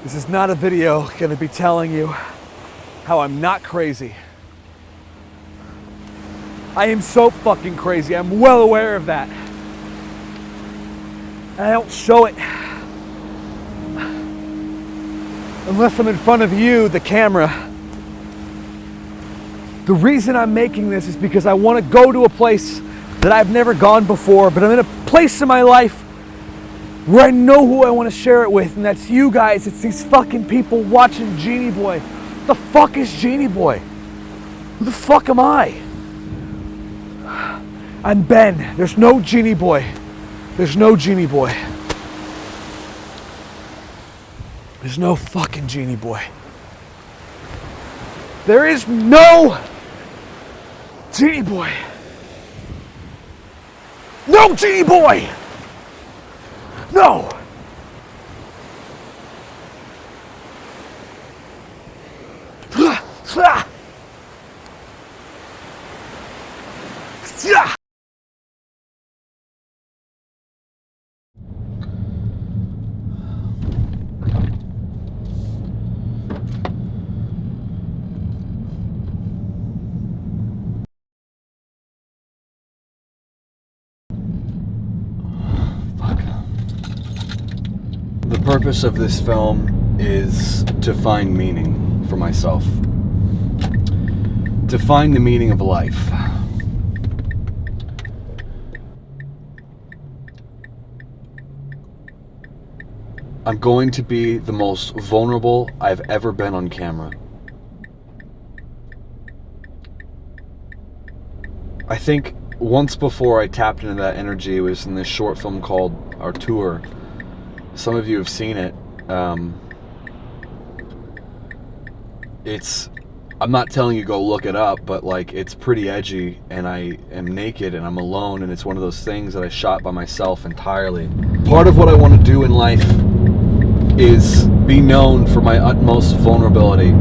This is not a video gonna be telling you how I'm not crazy. I am so fucking crazy. I'm well aware of that. And I don't show it unless I'm in front of you, the camera. The reason I'm making this is because I want to go to a place that I've never gone before, but I'm in a place in my life where I know who I want to share it with, and that's you guys. It's these fucking people watching Genie Boy. What the fuck is Genie Boy? Who the fuck am I? I'm Ben. There's no Genie Boy. There's no Genie Boy. There's no fucking Genie Boy. There is no Genie Boy. No Genie Boy! No! The purpose of this film is to find meaning for myself. To find the meaning of life. I'm going to be the most vulnerable I've ever been on camera. I think once before I tapped into that energy, it was in this short film called Our Tour. Some of you have seen it. I'm not telling you go look it up, but like it's pretty edgy, and I am naked and I'm alone, and it's one of those things that I shot by myself entirely. Part of what I want to do in life is be known for my utmost vulnerability.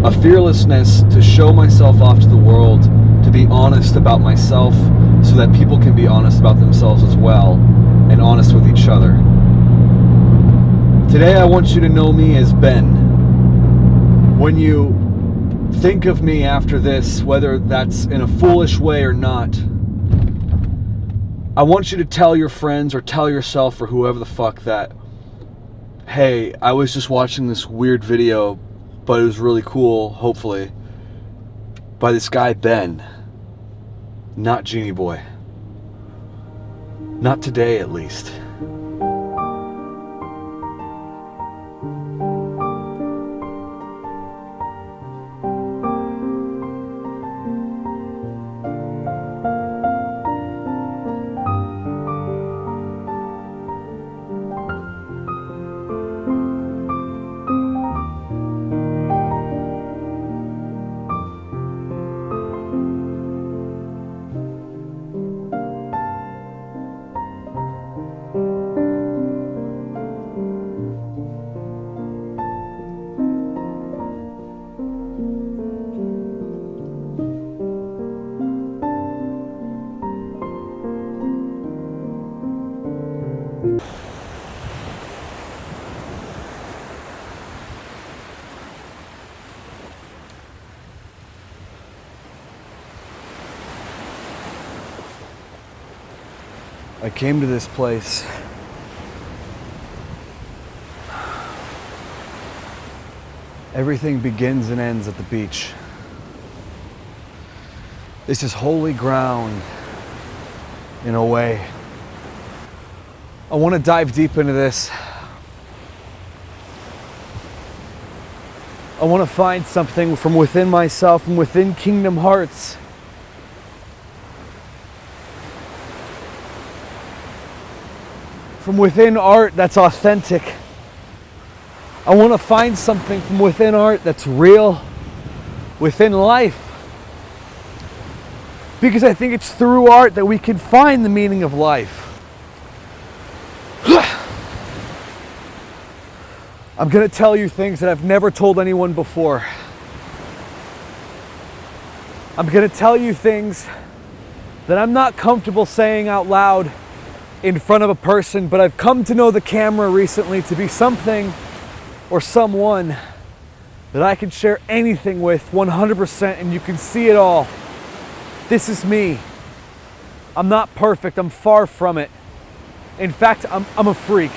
A fearlessness to show myself off to the world, to be honest about myself so that people can be honest about themselves as well, and honest with each other. Today I want you to know me as Ben. When you think of me after this, whether that's in a foolish way or not, I want you to tell your friends or tell yourself or whoever the fuck that, hey, I was just watching this weird video, but it was really cool, hopefully, by this guy Ben, not Genie Boy. Not today, at least. I came to this place everything begins and ends at the beach. This is holy ground in a way. I want to dive deep into this. I want to find something from within myself and within Kingdom Hearts. From within art that's authentic. I want to find something from within art that's real, within life. Because I think it's through art that we can find the meaning of life. I'm going to tell you things that I've never told anyone before. I'm going to tell you things that I'm not comfortable saying out loud in front of a person, but I've come to know the camera recently to be something or someone that I can share anything with 100% and you can see it all. This is me. I'm not perfect, I'm far from it. In fact, I'm a freak.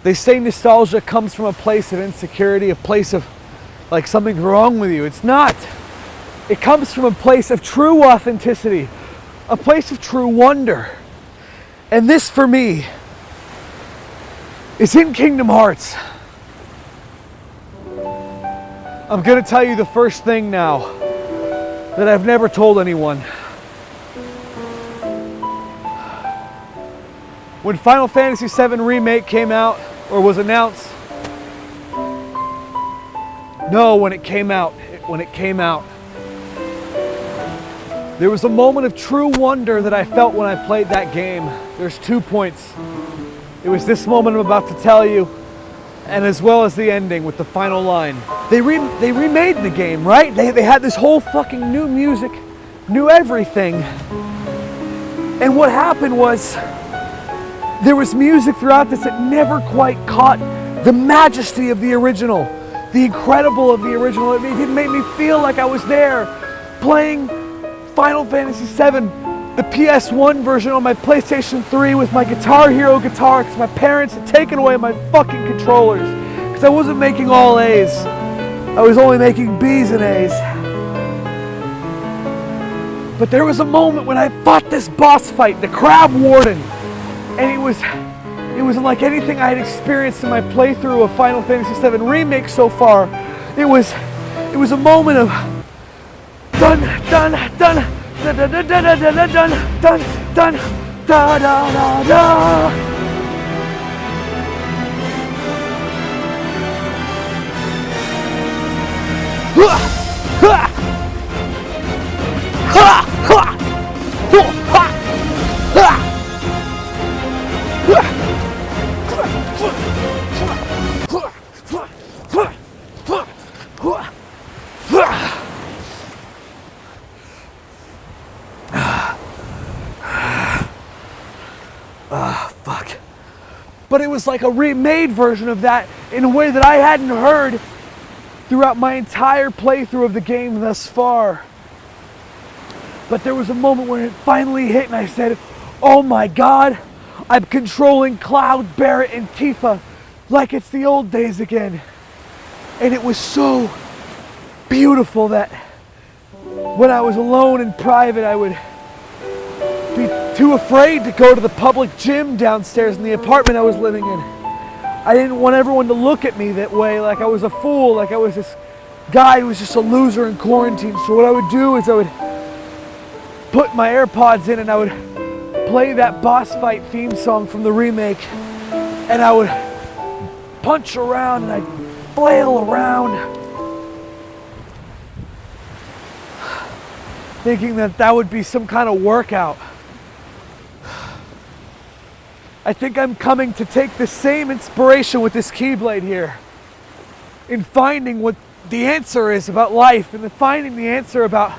They say nostalgia comes from a place of insecurity, a place of like something's wrong with you. It's not. It comes from a place of true authenticity, a place of true wonder. And this for me is in Kingdom Hearts. I'm gonna tell you the first thing now that I've never told anyone. When Final Fantasy VII Remake came out, or was announced, when it came out, there was a moment of true wonder that I felt when I played that game. There's 2 points. It was this moment I'm about to tell you, and as well as the ending with the final line. They remade the game, right? They had this whole fucking new music, new everything. And what happened was, there was music throughout this that never quite caught the majesty of the original, the incredible of the original. It made me feel like I was there playing Final Fantasy VII, the PS1 version on my PlayStation 3 with my Guitar Hero guitar because my parents had taken away my fucking controllers because I wasn't making all A's. I was only making B's and A's. But there was a moment when I fought this boss fight, the Crab Warden. And it was unlike anything I had experienced in my playthrough of Final Fantasy VII Remake so far. It was a moment of dun dun dun dun dun dun dun dun dun dun dun da da da da. Fuck. But it was like a remade version of that in a way that I hadn't heard throughout my entire playthrough of the game thus far. But there was a moment when it finally hit and I said, oh my God, I'm controlling Cloud, Barret, and Tifa like it's the old days again. And it was so beautiful that when I was alone in private, I would be too afraid to go to the public gym downstairs in the apartment I was living in. I didn't want everyone to look at me that way, like I was a fool, like I was this guy who was just a loser in quarantine. So what I would do is I would put my AirPods in and I would play that boss fight theme song from the remake, and I would punch around and I'd flail around, thinking that would be some kind of workout. I think I'm coming to take the same inspiration with this Keyblade here in finding what the answer is about life and finding the answer about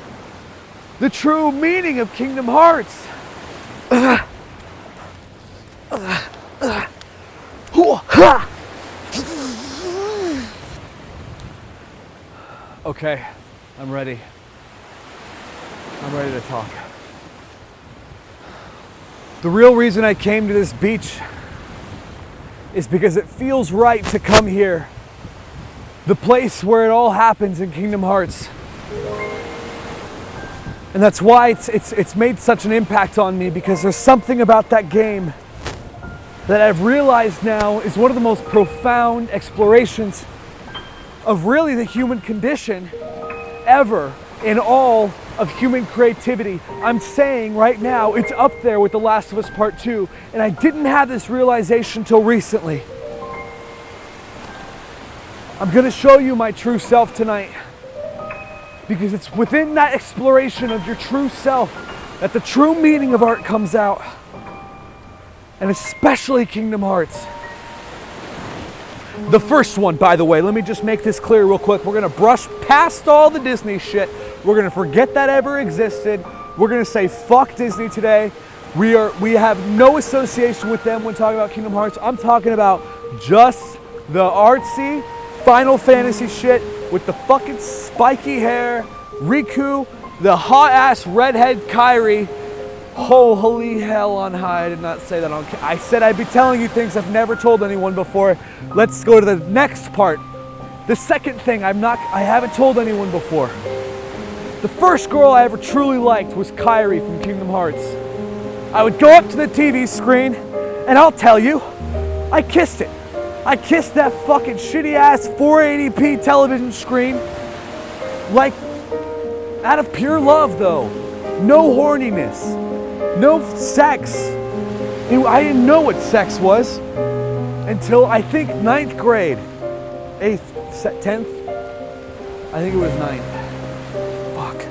the true meaning of Kingdom Hearts. Okay, I'm ready. I'm ready to talk. The real reason I came to this beach is because it feels right to come here. The place where it all happens in Kingdom Hearts. And that's why it's made such an impact on me, because there's something about that game that I've realized now is one of the most profound explorations of really the human condition ever in all of human creativity. I'm saying right now it's up there with The Last of Us Part 2, and I didn't have this realization till recently. I'm gonna show you my true self tonight, because it's within that exploration of your true self that the true meaning of art comes out, and especially Kingdom Hearts. The first one, by the way, let me just make this clear real quick. We're gonna brush past all the Disney shit. We're gonna forget that ever existed. We're gonna say fuck Disney today. We have no association with them when talking about Kingdom Hearts. I'm talking about just The artsy Final Fantasy shit with the fucking spiky hair, Riku, the hot ass redhead Kairi. Holy hell on high, I did not say that on I said I'd be telling you things I've never told anyone before. Let's go to the next part. The second thing I haven't told anyone before. The first girl I ever truly liked was Kairi from Kingdom Hearts. I would go up to the TV screen and I'll tell you, I kissed it. I kissed that fucking shitty ass 480p television screen like out of pure love though. No horniness. No sex. I didn't know what sex was until I think 9th grade. 8th, 10th? I think it was 9th. Fuck.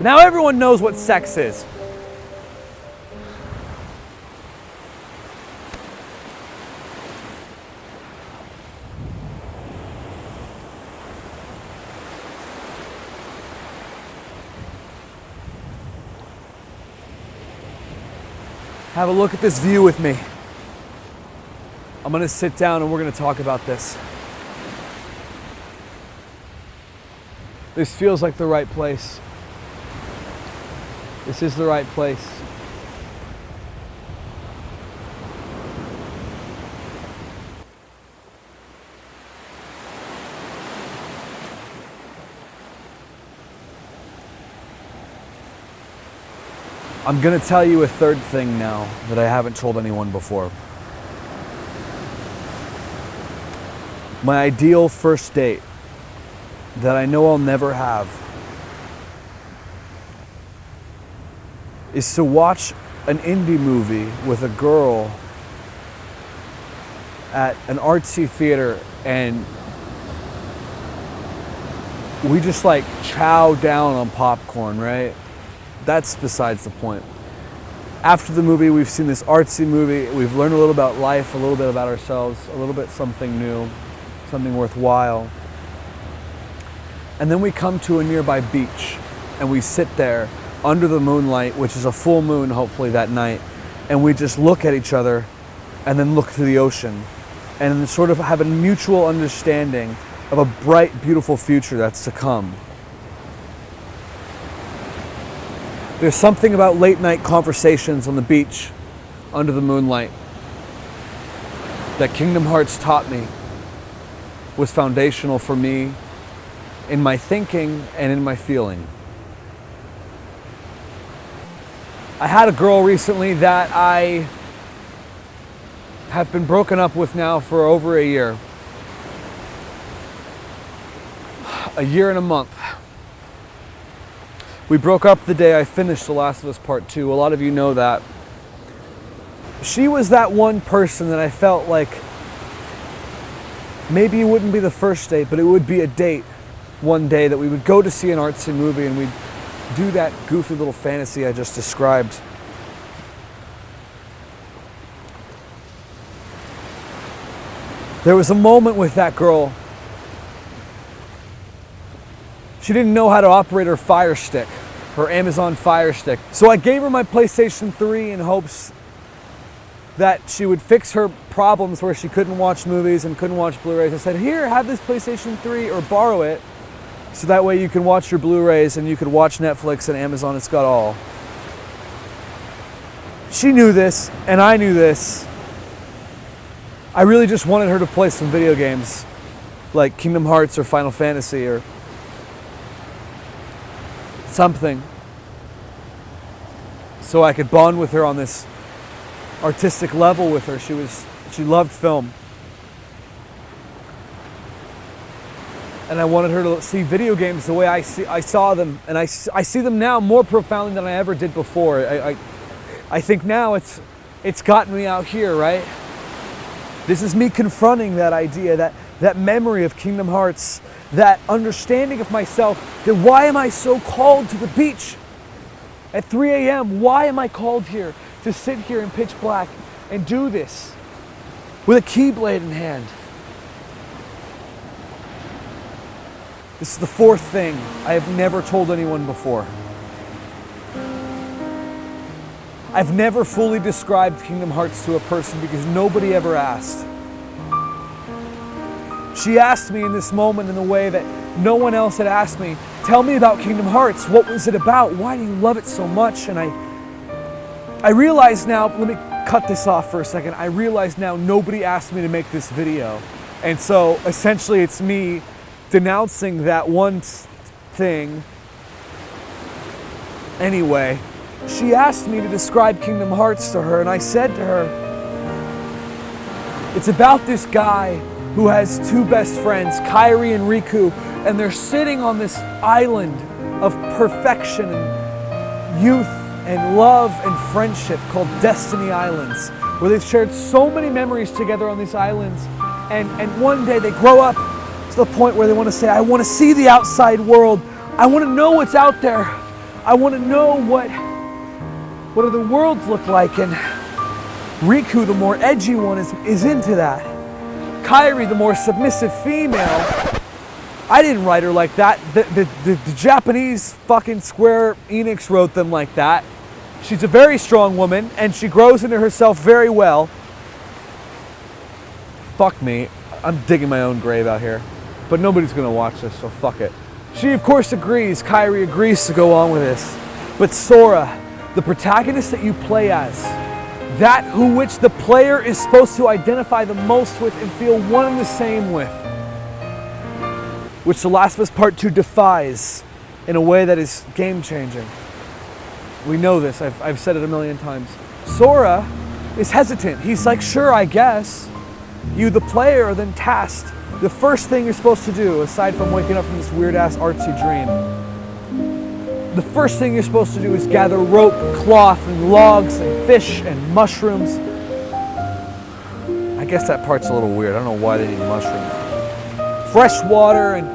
Now everyone knows what sex is. Have a look at this view with me. I'm gonna sit down and we're gonna talk about this. This feels like the right place. This is the right place. I'm gonna tell you a third thing now that I haven't told anyone before. My ideal first date that I know I'll never have is to watch an indie movie with a girl at an artsy theater and we just like chow down on popcorn, right? That's besides the point. After the movie, we've seen this artsy movie. We've learned a little about life, a little bit about ourselves, a little bit something new, something worthwhile. And then we come to a nearby beach and we sit there under the moonlight, which is a full moon hopefully that night, and we just look at each other and then look to the ocean and sort of have a mutual understanding of a bright, beautiful future that's to come. There's something about late night conversations on the beach under the moonlight that Kingdom Hearts taught me was foundational for me in my thinking and in my feeling. I had a girl recently that I have been broken up with now for over a year. A year and a month. We broke up the day I finished The Last of Us Part 2. A lot of you know that. She was that one person that I felt like maybe it wouldn't be the first date, but it would be a date one day that we would go to see an artsy movie and we'd do that goofy little fantasy I just described. There was a moment with that girl. She didn't know how to operate her Fire Stick, her Amazon Fire Stick. So I gave her my PlayStation 3 in hopes that she would fix her problems where she couldn't watch movies and couldn't watch Blu-rays. I said, here, have this PlayStation 3 or borrow it so that way you can watch your Blu-rays and you could watch Netflix and Amazon, it's got all. She knew this and I knew this. I really just wanted her to play some video games like Kingdom Hearts or Final Fantasy or something, so I could bond with her on this artistic level with her. She loved film, and I wanted her to see video games the way I saw them, and I see them now more profoundly than I ever did before. I think now it's gotten me out here, right? This is me confronting that idea, that memory of Kingdom Hearts, that understanding of myself, that why am I so called to the beach at 3 a.m.? Why am I called here to sit here in pitch black and do this with a keyblade in hand? This is the fourth thing I have never told anyone before. I've never fully described Kingdom Hearts to a person because nobody ever asked. She asked me in this moment in a way that no one else had asked me, tell me about Kingdom Hearts. What was it about? Why do you love it so much? And I realize now, let me cut this off for a second. I realize now nobody asked me to make this video. And so essentially it's me denouncing that one thing. Anyway, she asked me to describe Kingdom Hearts to her, and I said to her, it's about this guy who has two best friends, Kairi and Riku, and they're sitting on this island of perfection and youth and love and friendship called Destiny Islands, where they've shared so many memories together on these islands, and one day they grow up to the point where they want to say, I want to see the outside world, I want to know what's out there, I want to know what other worlds look like. And Riku, the more edgy one, is into that. Kairi, the more submissive female, I didn't write her like that. The Japanese fucking Square Enix wrote them like that. She's a very strong woman, and she grows into herself very well. Fuck me. I'm digging my own grave out here. But nobody's gonna watch this, so fuck it. She, of course, agrees. Kairi agrees to go on with this. But Sora, the protagonist that you play as, that which the player is supposed to identify the most with and feel one and the same with, which The Last of Us Part 2 defies in a way that is game-changing. We know this, I've said it a million times. Sora is hesitant. He's like, sure, I guess. You, the player, are then tasked. The first thing you're supposed to do, aside from waking up from this weird-ass artsy dream, the first thing you're supposed to do is gather rope, cloth, and logs, and fish, and mushrooms. I guess that part's a little weird. I don't know why they need mushrooms. Fresh water, and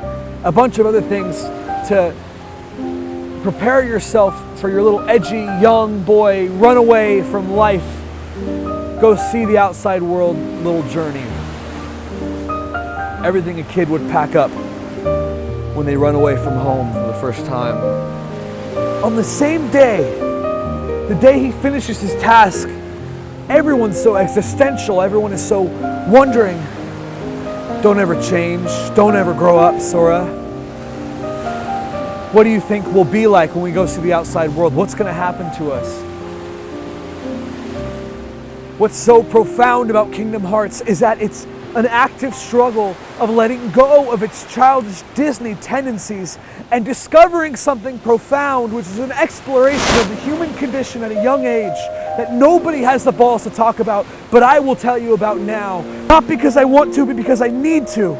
a bunch of other things to prepare yourself for your little edgy young boy runaway from life, go see the outside world little journey. Everything a kid would pack up when they run away from home for the first time. On the same day, the day he finishes his task, everyone's so existential, everyone is so wondering, don't ever change, don't ever grow up, Sora. What do you think we'll be like when we go see the outside world? What's going to happen to us? What's so profound about Kingdom Hearts is that it's an active struggle of letting go of its childish Disney tendencies and discovering something profound, which is an exploration of the human condition at a young age that nobody has the balls to talk about, but I will tell you about now. Not because I want to, but because I need to.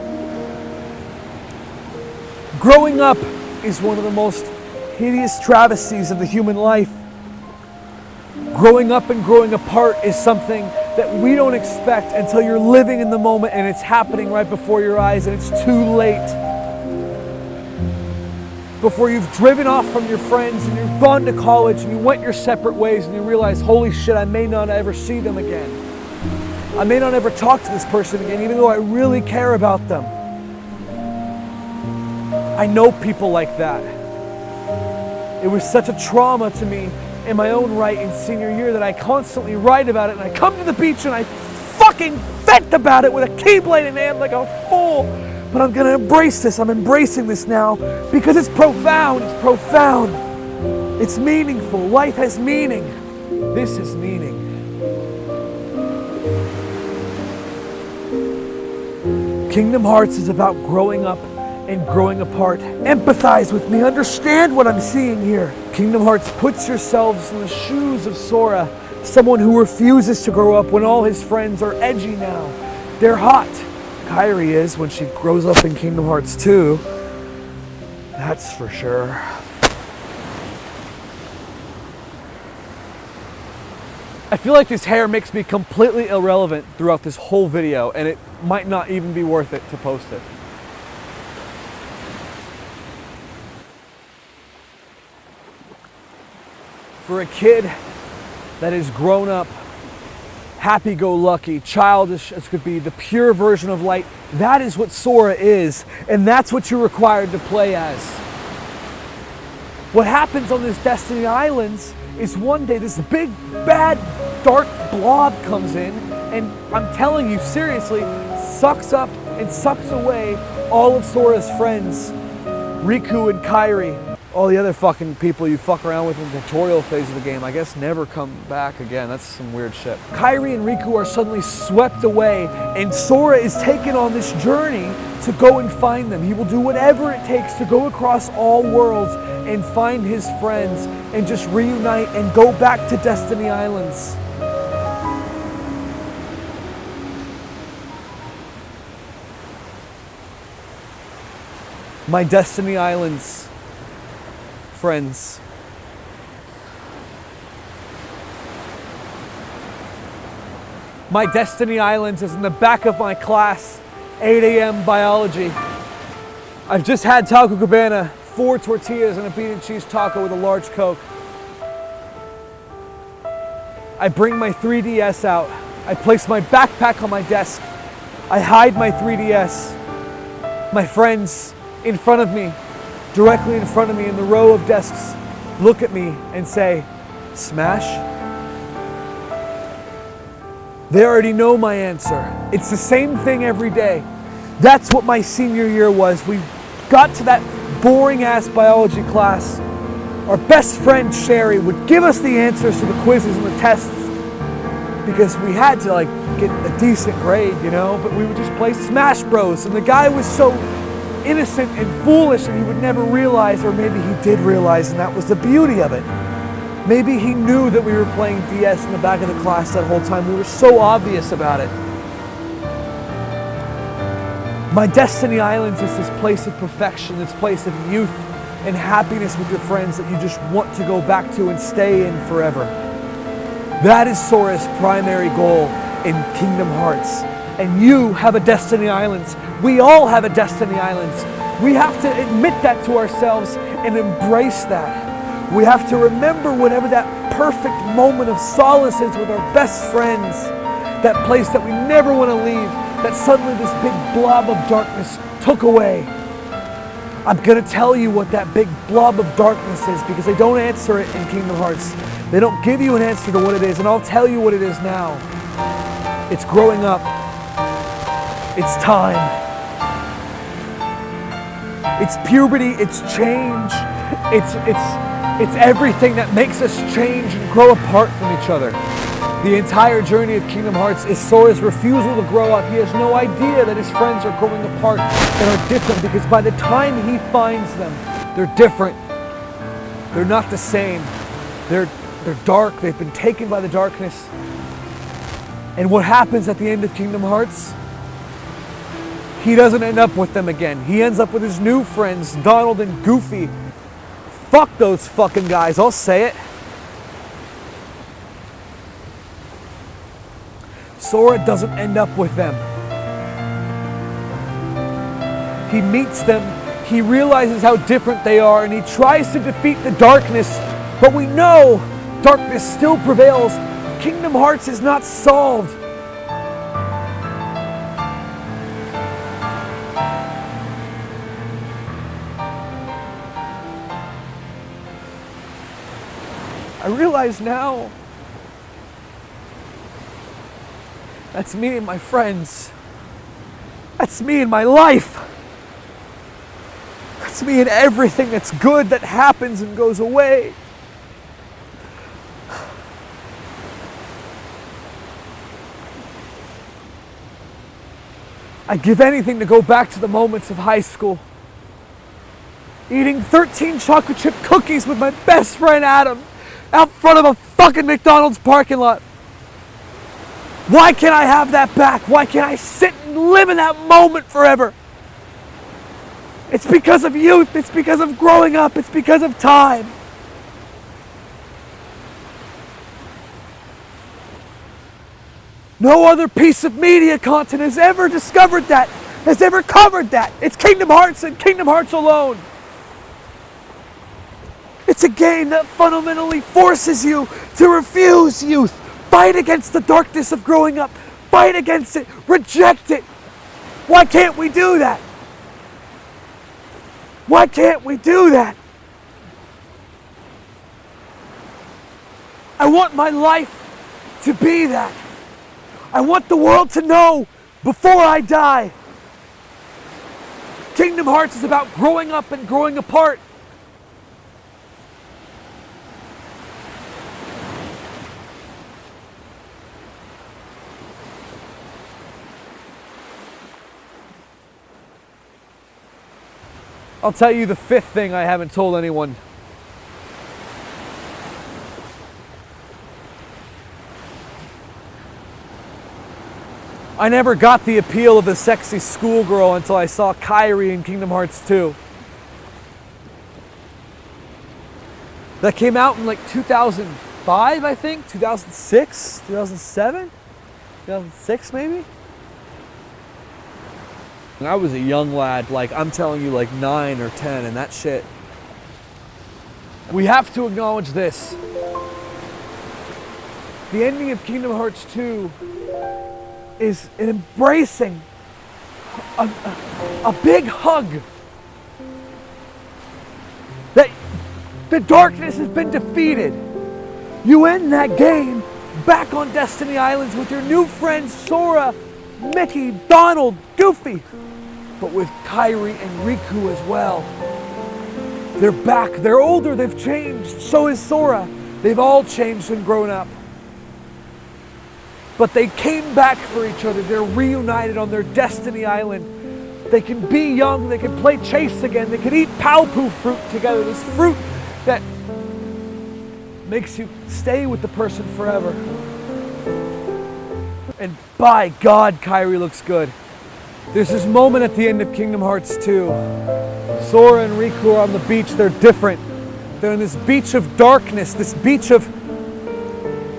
Growing up is one of the most hideous travesties of the human life. Growing up and growing apart is something that we don't expect until you're living in the moment and it's happening right before your eyes and it's too late. Before you've driven off from your friends and you've gone to college and you went your separate ways and you realize, holy shit, I may not ever see them again. I may not ever talk to this person again, even though I really care about them. I know people like that. It was such a trauma to me in my own right in senior year that I constantly write about it, and I come to the beach and I fucking vent about it with a Keyblade in hand like a fool. But I'm gonna embrace this. I'm embracing this now because it's profound. It's profound. It's meaningful. Life has meaning. This is meaning. Kingdom Hearts is about growing up and growing apart. Empathize with me, understand what I'm seeing here. Kingdom Hearts puts yourselves in the shoes of Sora, someone who refuses to grow up when all his friends are edgy now. They're hot. Kairi is when she grows up in Kingdom Hearts 2. That's for sure. I feel like this hair makes me completely irrelevant throughout this whole video, and it might not even be worth it to post it. For a kid that has grown up happy-go-lucky, childish as could be, the pure version of light, that is what Sora is, and that's what you're required to play as. What happens on this Destiny Islands is one day this big, bad, dark blob comes in, and I'm telling you seriously, sucks up and sucks away all of Sora's friends, Riku and Kairi. All the other fucking people you fuck around with in the tutorial phase of the game, I guess never come back again. That's some weird shit. Kairi and Riku are suddenly swept away, and Sora is taken on this journey to go and find them. He will do whatever it takes to go across all worlds and find his friends and just reunite and go back to Destiny Islands. My Destiny Islands friends. My Destiny Islands is in the back of my class, 8 a.m. biology. I've just had Taco Cabana, 4 tortillas and a bean and cheese taco with a large Coke. I bring my 3DS out. I place my backpack on my desk. I hide my 3DS. My friends in front of me, directly in front of me in the row of desks, look at me and say, "Smash?" They already know my answer. It's the same thing every day. That's what my senior year was. We got to that boring ass biology class. Our best friend Sherry would give us the answers to the quizzes and the tests because we had to like get a decent grade, you know, but we would just play Smash Bros. And the guy was so innocent and foolish and he would never realize, or maybe he did realize, and that was the beauty of it. Maybe he knew that we were playing DS in the back of the class that whole time. We were so obvious about it. My Destiny Islands is this place of perfection, this place of youth and happiness with your friends that you just want to go back to and stay in forever. That is Sora's primary goal in Kingdom Hearts. And you have a Destiny Islands. We all have a Destiny Islands. We have to admit that to ourselves and embrace that. We have to remember whenever that perfect moment of solace is with our best friends, that place that we never want to leave, that suddenly this big blob of darkness took away. I'm going to tell you what that big blob of darkness is because they don't answer it in Kingdom Hearts. They don't give you an answer to what it is, and I'll tell you what it is now. It's growing up. It's time. It's puberty, it's change. It's everything that makes us change and grow apart from each other. The entire journey of Kingdom Hearts is Sora's refusal to grow up. He has no idea that his friends are growing apart and are different because by the time he finds them, they're different. They're not the same. They're dark. They've been taken by the darkness. And what happens at the end of Kingdom Hearts? He doesn't end up with them again. He ends up with his new friends, Donald and Goofy. Fuck those fucking guys, I'll say it. Sora doesn't end up with them. He meets them, he realizes how different they are, and he tries to defeat the darkness, but we know darkness still prevails. Kingdom Hearts is not solved. I realize now that's me and my friends. That's me and my life. That's me and everything that's good that happens and goes away. I'd give anything to go back to the moments of high school. Eating 13 chocolate chip cookies with my best friend Adam out front of a fucking McDonald's parking lot. Why can't I have that back? Why can't I sit and live in that moment forever? It's because of youth. It's because of growing up. It's because of time. No other piece of media content has ever discovered that, has ever covered that. It's Kingdom Hearts and Kingdom Hearts alone. It's a game that fundamentally forces you to refuse youth. Fight against the darkness of growing up. Fight against it. Reject it. Why can't we do that? Why can't we do that? I want my life to be that. I want the world to know before I die Kingdom Hearts is about growing up and growing apart. I'll tell you the fifth thing I haven't told anyone. I never got the appeal of the sexy schoolgirl until I saw Kairi in Kingdom Hearts 2. That came out in like 2005, I think? 2006? 2007? 2006 maybe? And I was a young lad, like I'm telling you, like 9 or 10, and that shit. We have to acknowledge this. The ending of Kingdom Hearts 2 is an embracing, a big hug. That the darkness has been defeated. You end that game back on Destiny Islands with your new friends Sora, Mickey, Donald, Goofy, but with Kairi and Riku as well. They're back, they're older, they've changed, so is Sora. They've all changed and grown up. But they came back for each other. They're reunited on their Destiny Island. They can be young, they can play chase again, they can eat Palpu fruit together. This fruit that makes you stay with the person forever. And by God, Kairi looks good. There's this moment at the end of Kingdom Hearts 2. Sora and Riku are on the beach, they're different. They're on this beach of darkness, this beach of,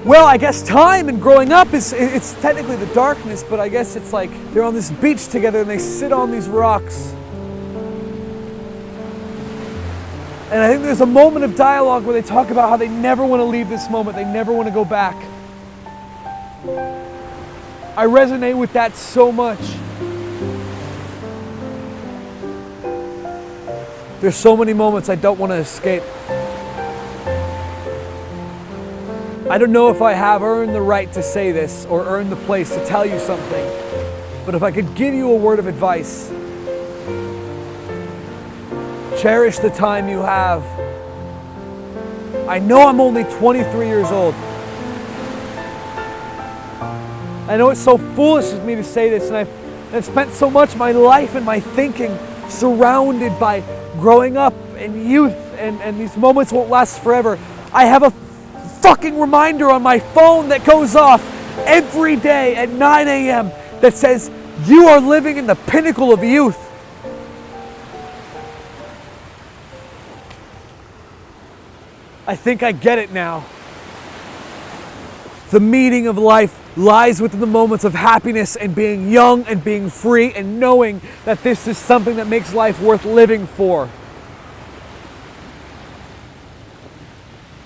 well, I guess time and growing up it's technically the darkness, but I guess it's like they're on this beach together and they sit on these rocks. And I think there's a moment of dialogue where they talk about how they never want to leave this moment, they never want to go back. I resonate with that so much. There's so many moments I don't want to escape. I don't know if I have earned the right to say this or earned the place to tell you something, but if I could give you a word of advice, cherish the time you have. I know I'm only 23 years old. I know it's so foolish of me to say this, and I've spent so much of my life and my thinking surrounded by growing up and youth, and these moments won't last forever. I have a fucking reminder on my phone that goes off every day at 9 a.m. that says, you are living in the pinnacle of youth. I think I get it now. The meaning of life lies within the moments of happiness and being young and being free and knowing that this is something that makes life worth living for.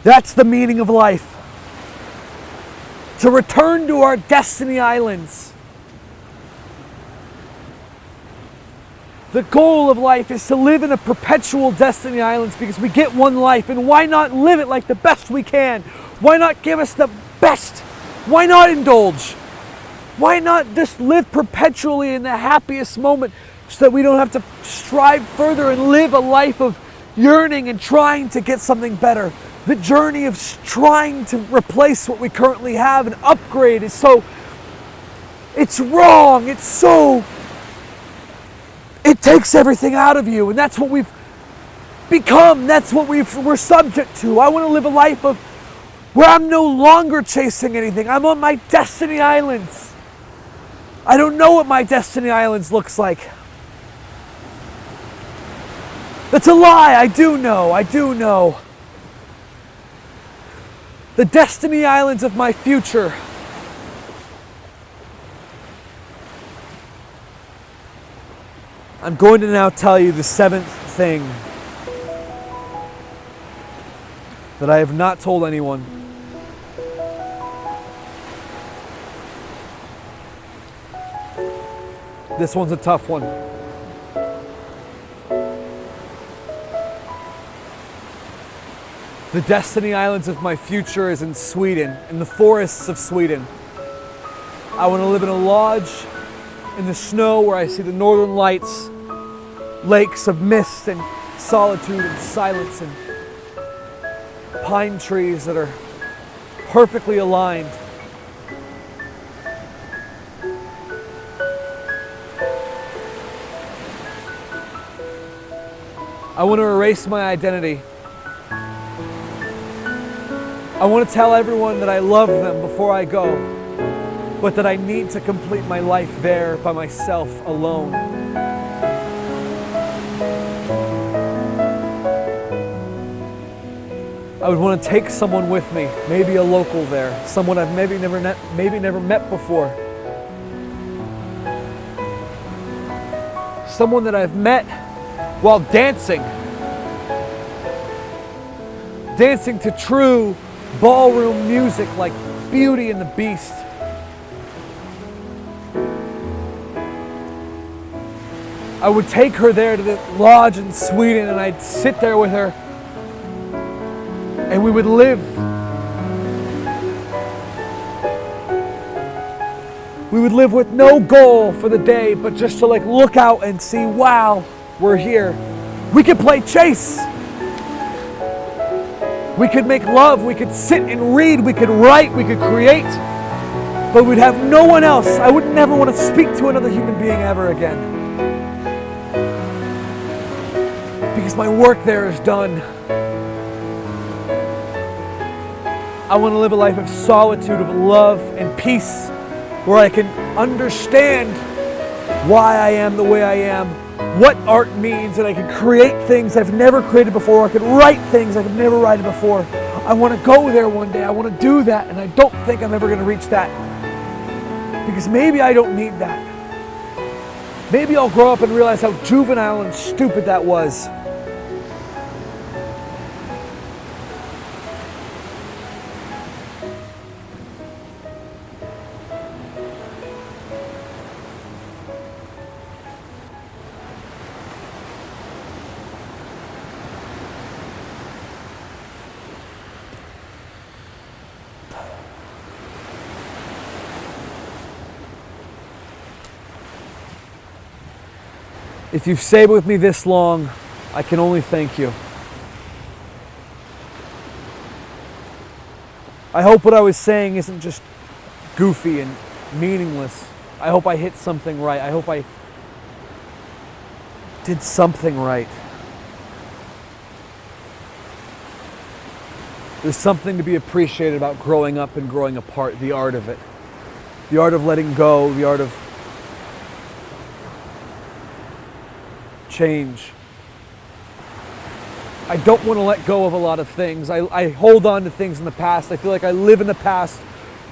That's the meaning of life. To return to our Destiny Islands. The goal of life is to live in a perpetual Destiny Islands because we get one life, and why not live it like the best we can? Why not give us the best? Why not indulge? Why not just live perpetually in the happiest moment so that we don't have to strive further and live a life of yearning and trying to get something better? The journey of trying to replace what we currently have and upgrade is so, it's wrong, it's so, it takes everything out of you, and that's what we've become, that's what we're subject to. I want to live a life of where I'm no longer chasing anything. I'm on my Destiny Islands. I don't know what my Destiny Islands looks like. That's a lie, I do know. The Destiny Islands of my future. I'm going to now tell you the seventh thing that I have not told anyone. This one's a tough one. The Destiny Islands of my future is in Sweden, in the forests of Sweden. I want to live in a lodge in the snow where I see the northern lights lakes of mist and solitude and silence and pine trees that are perfectly aligned. I want to erase my identity. I want to tell everyone that I love them before I go, but that I need to complete my life there by myself alone. I would want to take someone with me, maybe a local there, someone I've maybe never met before. Someone that I've met while dancing to true ballroom music like Beauty and the Beast. I would take her there to the lodge in Sweden and I'd sit there with her and we would live. We would live with no goal for the day, but just to like look out and see, wow, we're here. We could play chase. We could make love. We could sit and read. We could write. We could create. But we'd have no one else. I would never want to speak to another human being ever again. Because my work there is done. I want to live a life of solitude, of love and peace, where I can understand why I am the way I am, what art means, and I can create things I've never created before. I can write things I've never written before. I want to go there one day. I want to do that, and I don't think I'm ever going to reach that. Because maybe I don't need that. Maybe I'll grow up and realize how juvenile and stupid that was. If you've stayed with me this long, I can only thank you. I hope what I was saying isn't just goofy and meaningless. I hope I hit something right. I hope I did something right. There's something to be appreciated about growing up and growing apart, the art of it. The art of letting go, the art of change. I don't want to let go of a lot of things. I hold on to things in the past. I feel like I live in the past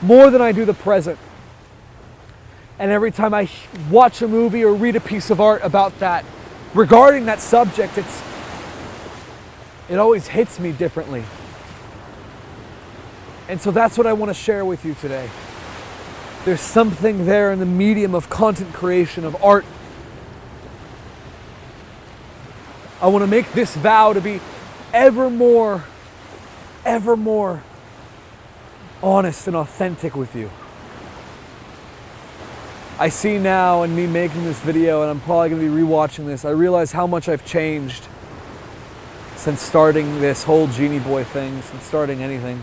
more than I do the present. And every time I watch a movie or read a piece of art about that, regarding that subject, it always hits me differently. And so that's what I want to share with you today. There's something there in the medium of content creation, of art. I want to make this vow to be ever more honest and authentic with you. I see now in me making this video, and I'm probably going to be rewatching this, I realize how much I've changed since starting this whole Genie Boy thing, since starting anything.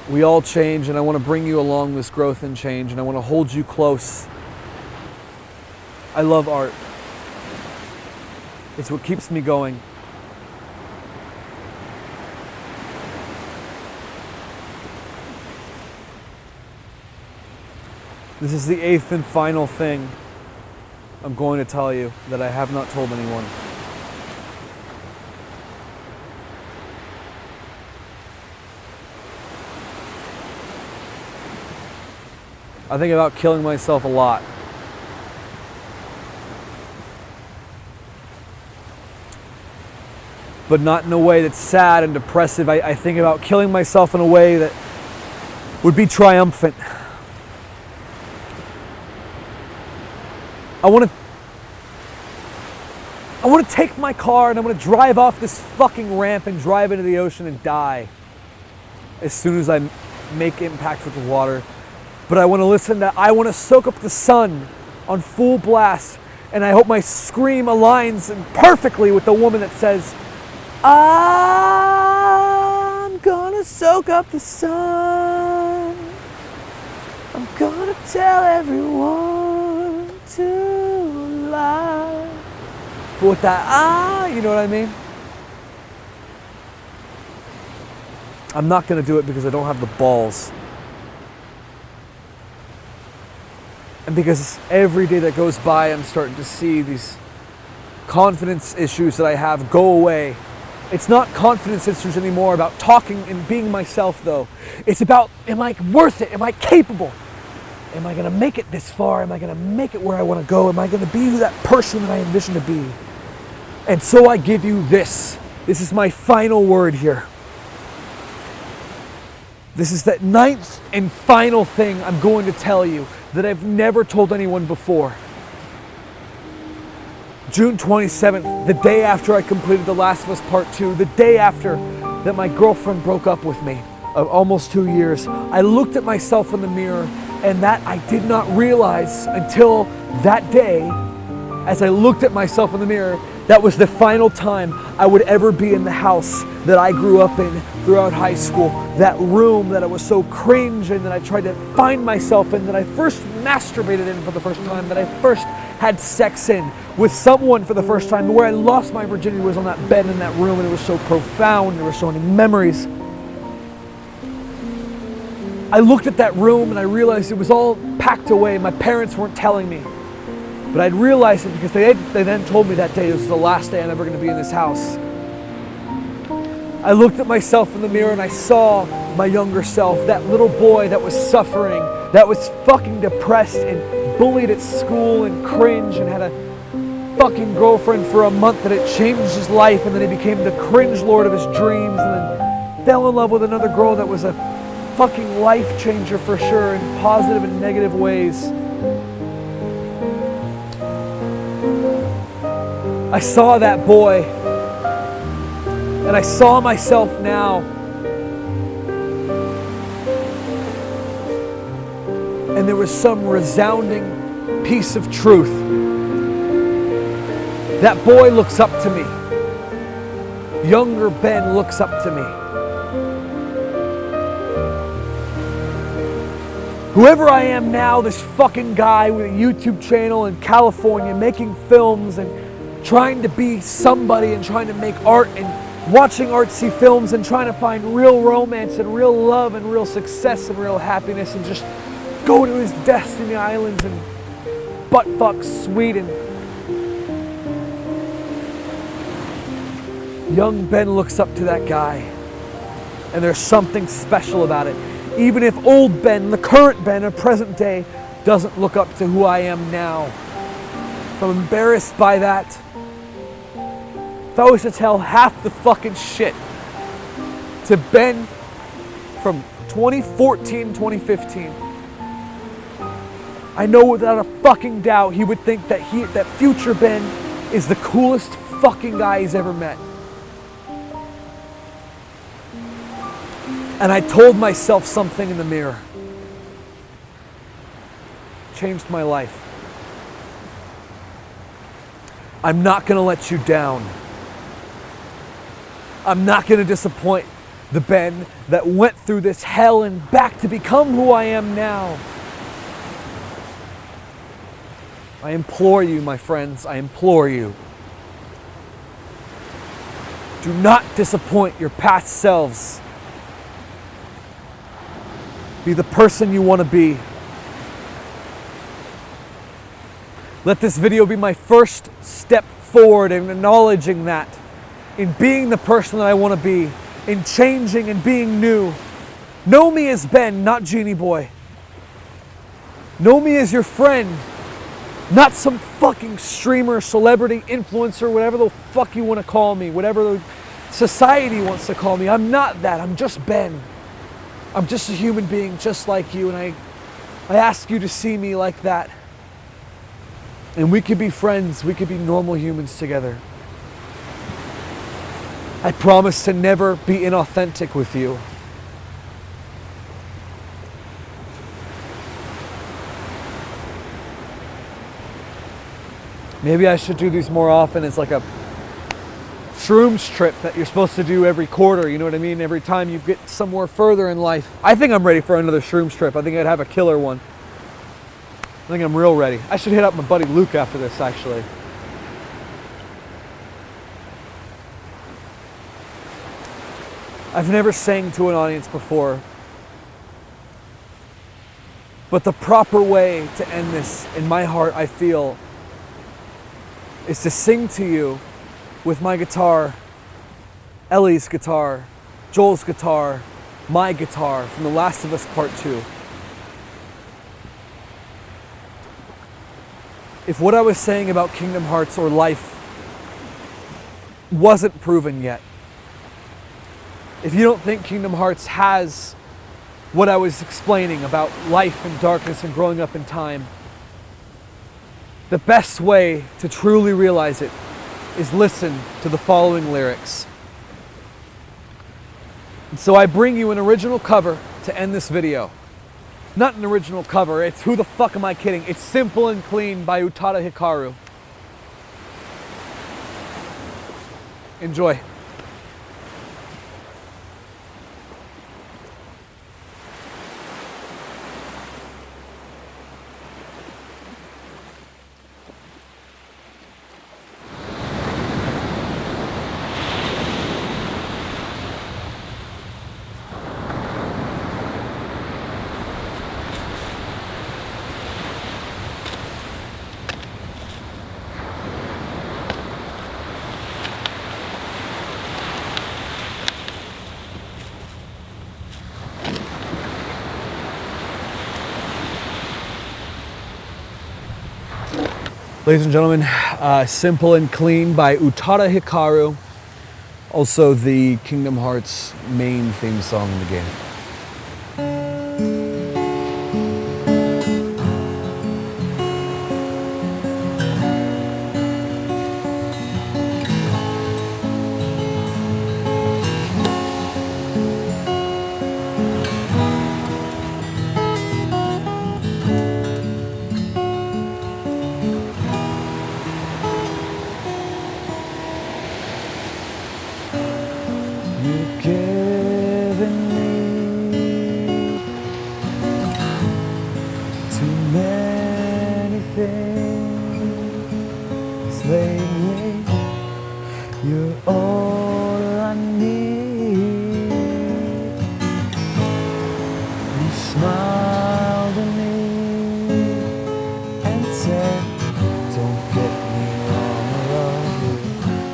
We all change, and I want to bring you along this growth and change, and I want to hold you close. I love art. It's what keeps me going. This is the 8th and final thing I'm going to tell you that I have not told anyone. I think about killing myself a lot. But not in a way that's sad and depressive. I think about killing myself in a way that would be triumphant. I want to take my car and I'm going to drive off this fucking ramp and drive into the ocean and die as soon as I make impact with the water, but I want to soak up the sun on full blast, and I hope my scream aligns perfectly with the woman that says, I'm gonna soak up the sun. I'm gonna tell everyone to lie. But with that, you know what I mean? I'm not gonna do it because I don't have the balls. And because every day that goes by, I'm starting to see these confidence issues that I have go away. It's not confidence issues anymore about talking and being myself, though. It's about, am I worth it? Am I capable? Am I gonna make it this far? Am I gonna make it where I wanna go? Am I gonna be that person that I envision to be? And so I give you this. This is my final word here. This is that ninth and final thing I'm going to tell you that I've never told anyone before. June 27th, the day after I completed The Last of Us Part 2, the day after that my girlfriend broke up with me of almost 2 years, I looked at myself in the mirror, and that I did not realize until that day, as I looked at myself in the mirror, that was the final time I would ever be in the house that I grew up in throughout high school. That room that I was so cringe in, that I tried to find myself in, that I first masturbated in for the first time, that I first had sex in with someone for the first time, where I lost my virginity was on that bed in that room, and it was so profound. There were so many memories. I looked at that room and I realized it was all packed away. My parents weren't telling me, but I'd realized it because they then told me that day this was the last day I'm ever going to be in this house. I looked at myself in the mirror and I saw my younger self, that little boy that was suffering, that was fucking depressed and bullied at school and cringe, and had a fucking girlfriend for a month that it changed his life, and then he became the cringe lord of his dreams, and then fell in love with another girl that was a fucking life changer for sure in positive and negative ways. I saw that boy, and I saw myself now. And there was some resounding piece of truth. That boy looks up to me. Younger Ben looks up to me. Whoever I am now, this fucking guy with a YouTube channel in California making films and trying to be somebody and trying to make art and watching artsy films and trying to find real romance and real love and real success and real happiness, and just go to his Destiny Islands and buttfuck Sweden. Young Ben looks up to that guy, and there's something special about it. Even if old Ben, the current Ben of present day, doesn't look up to who I am now. If I'm embarrassed by that, if I was to tell half the fucking shit to Ben from 2014, 2015, I know without a fucking doubt he would think that that future Ben is the coolest fucking guy he's ever met. And I told myself something in the mirror. Changed my life. I'm not gonna let you down. I'm not gonna disappoint the Ben that went through this hell and back to become who I am now. I implore you, my friends, I implore you. Do not disappoint your past selves. Be the person you want to be. Let this video be my first step forward in acknowledging that, in being the person that I want to be, in changing and being new. Know me as Ben, not Genie Boy. Know me as your friend, not some fucking streamer, celebrity, influencer, whatever the fuck you want to call me, whatever the society wants to call me. I'm not that. I'm just Ben. I'm just a human being just like you, and I ask you to see me like that. And we could be friends. We could be normal humans together. I promise to never be inauthentic with you. Maybe I should do these more often. It's like a shrooms trip that you're supposed to do every quarter, you know what I mean? Every time you get somewhere further in life. I think I'm ready for another shrooms trip. I think I'd have a killer one. I think I'm real ready. I should hit up my buddy Luke after this, actually. I've never sang to an audience before, but the proper way to end this, in my heart, I feel, is to sing to you with my guitar, Ellie's guitar, Joel's guitar, my guitar from The Last of Us Part 2. If what I was saying about Kingdom Hearts or life wasn't proven yet, if you don't think Kingdom Hearts has what I was explaining about life and darkness and growing up in time, the best way to truly realize it is listen to the following lyrics. And so I bring you an original cover to end this video. Not an original cover, it's Who the Fuck Am I Kidding? It's Simple and Clean by Utada Hikaru. Enjoy. Ladies and gentlemen, Simple and Clean by Utada Hikaru, also the Kingdom Hearts main theme song in the game. You've given me too many things lately. You're all I need. You smiled at me and said, "Don't get me wrong, I love you,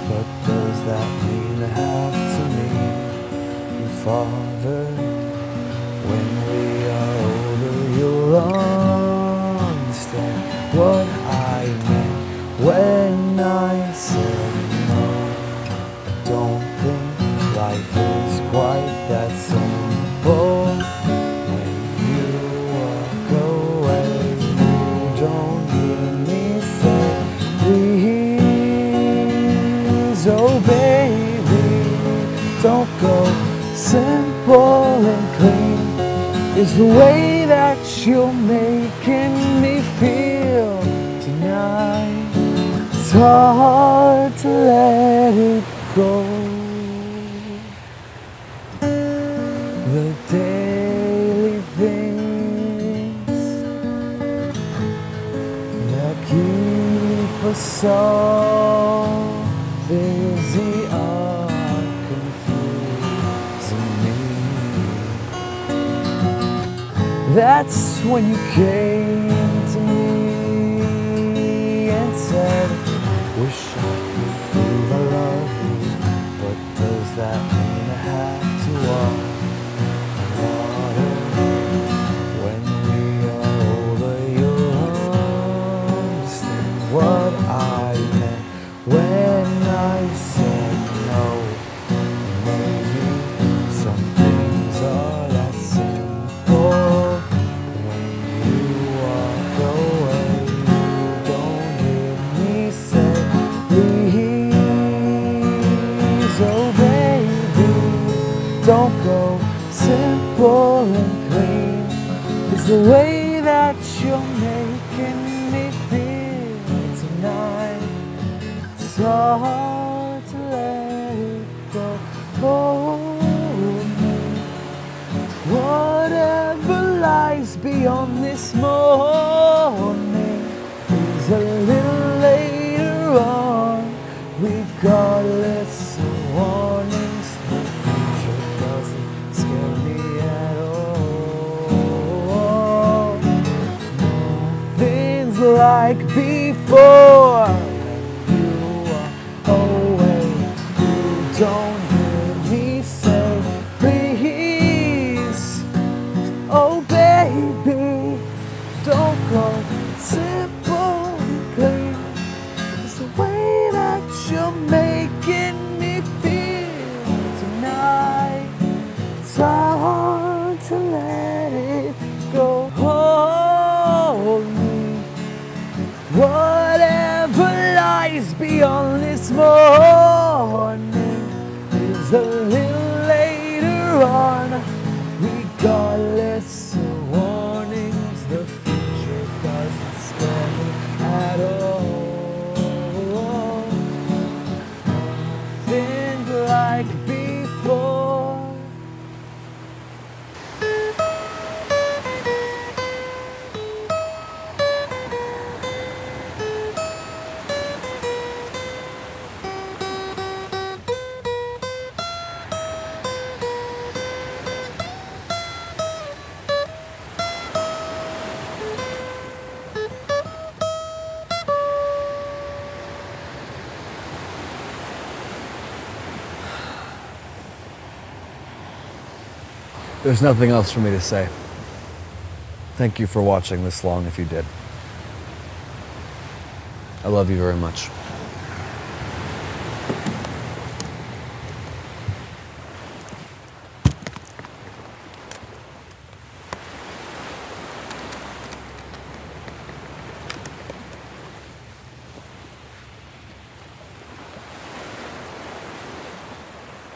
but does that mean I have to meet your father? When we are older, you'll understand what I meant when I said no. I don't think life is quite that simple. When you walk away, you don't hear me say, please, oh baby, don't go. Simple and clean is the way that you're making me feel tonight. It's hard to let it go. The daily things that keep us all busy are confusing me. That's when you came to me and said, wish I could prove I love you, but does that mean I have to walk water? When we are older, you'll understand what I meant when I said no. Maybe some things are that simple. When you walk away, you don't hear me say, please, oh baby, don't go. Simple and clean is the way that you're making me feel tonight. like before. You walk away, you don't hear me say please. Oh baby, don't go simple and clean. It's the way that you're making me feel tonight. It's hard to let it go. Hold me. Whatever lies beyond this morning is a little later on. Regardless of warnings, the future doesn't scare me at all. Think like before. There's nothing else for me to say. Thank you for watching this long if you did. I love you very much.